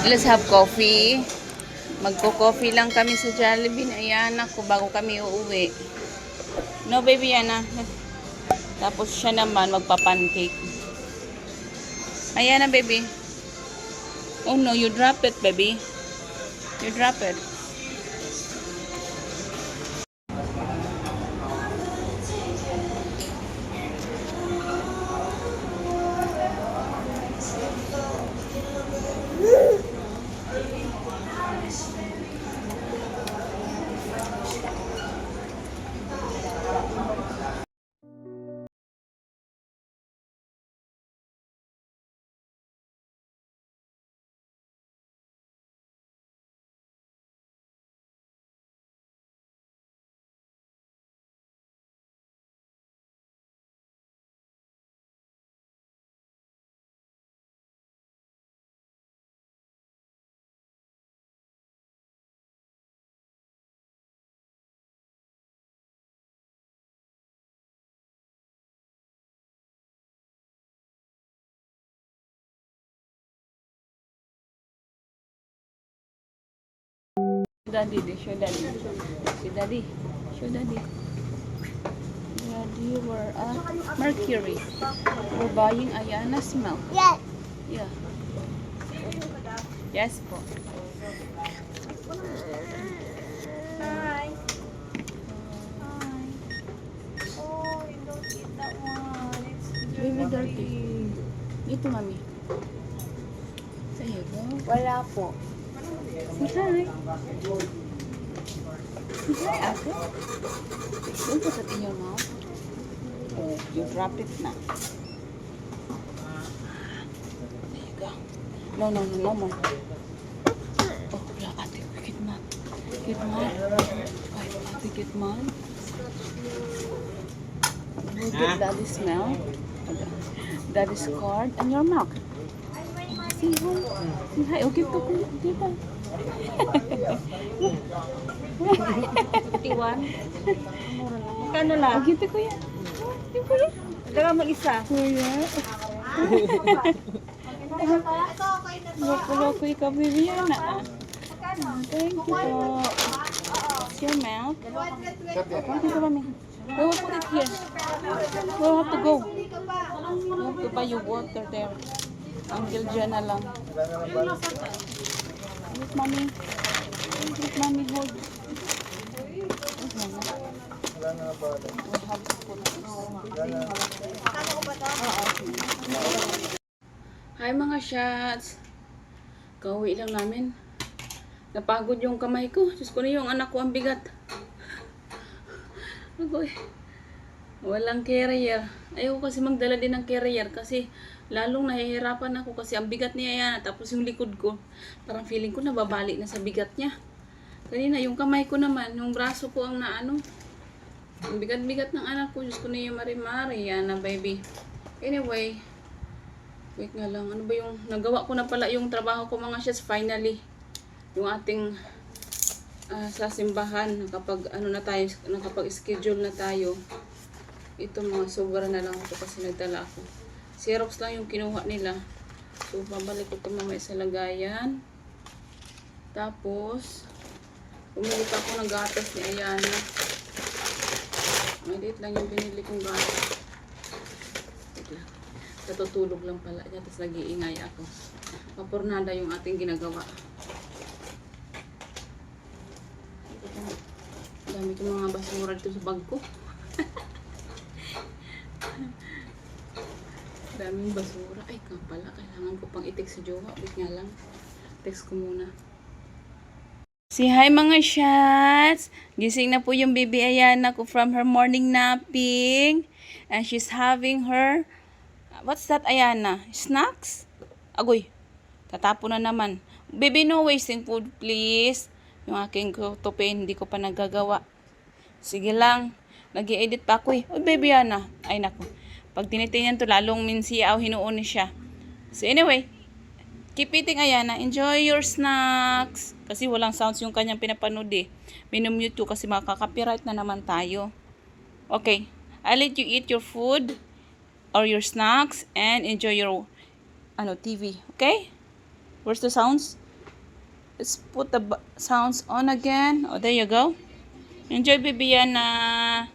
Let's have coffee. Magko-coffee lang kami sa Jollibee. Ayan ako bago kami uuwi. No, baby, Yana. Tapos siya naman magpa-pancake. Ayan na, baby. Oh no, you drop it, baby. You drop it. Daddy, show daddy. Si daddy. Show daddy. Daddy, we're at Mercury. We're buying Ayana's milk. Yes. Yeah. Yes po. Hi. Hi. Oh, you don't eat that one. It's Baby dirty. Dito, mami. Say hello. Wala po. Say hi. Say hi, Ate. Don't put it in your mouth. Oh, you drop it na. There you go. No, no, no, no more. Oh, wala, Ate. Get mad. Get mad. Ay, Ate, get mad. Look at Daddy's smell. Daddy's card and your milk. Say hi. Say hi. Okay, to kuya. Dito. 51. Magkano lang? Okay, to kuya. Di kuya. Dala mo isa. Kuya. Loko-loko ikaw, baby. Yan na. Thank you po. It's your milk. Thank you, mami. We will put it here. We will have to go. We have to buy your water there. Until dyan na lang. Wait, mami. Wait, mami. Hold. Wait, mami. We have to put this. Hi mga shots. Kauwi lang namin. Napagod yung kamay ko. Diyos ko na yung anak ko ang bigat. Agoy. Walang carrier. Ayaw kasi magdala din ng carrier kasi lalong nahihirapan ako kasi ang bigat niya yan. Tapos yung likod ko, parang feeling ko nababali na sa bigat niya. Kanina yung kamay ko naman, yung braso ko ang naano. Ang bigat-bigat ng anak ko. Diyos ko na yung mari-mari. Yan na baby. Anyway, wait nga lang. Ano ba yung nagawa ko na pala yung trabaho ko mga shots finally. Yung ating sa simbahan kapag ano na tayo, nakapag-schedule na tayo. Ito mga sobra na lang ako kasi nagdala ako. Xerox lang yung kinuha nila. So babalik ko ito mamaya sa lagayan. Tapos bumili pa ako ng gatas ni Ayana. Maliit lang yung binili kong gatas. Natutulog lang pala niya, tapos nag-iingay ako. Mapurnada yung ating ginagawa. Dami ko mga basura dito sa bag ko. Daming basura. Ay, pala. Kailangan ko pang i-text sa jowa. Wait nga lang. Text ko muna. Say hi mga shots! Gising na po yung baby Ayana ko from her morning napping. And she's having her... What's that, Ayana? Snacks? Agoy. Tatapon na naman. Baby, no wasting food, please. Yung aking tope, hindi ko pa nagagawa. Sige lang. Nag-i-edit pa ako eh. Oh, baby, Ayana. Ay, naku. Pag tinitingnan to, lalong minsiyaw, hinuon ni siya. So, anyway. Keep eating, Ayana. Enjoy your snacks. Kasi walang sounds yung kanyang pinapanood eh. Minumute to kasi makaka-copyright na naman tayo. Okay. I'll let you eat your food or your snacks and enjoy your TV. Okay? Where's the sounds? Let's put the sounds on again. Oh, there you go. Enjoy, baby Yana.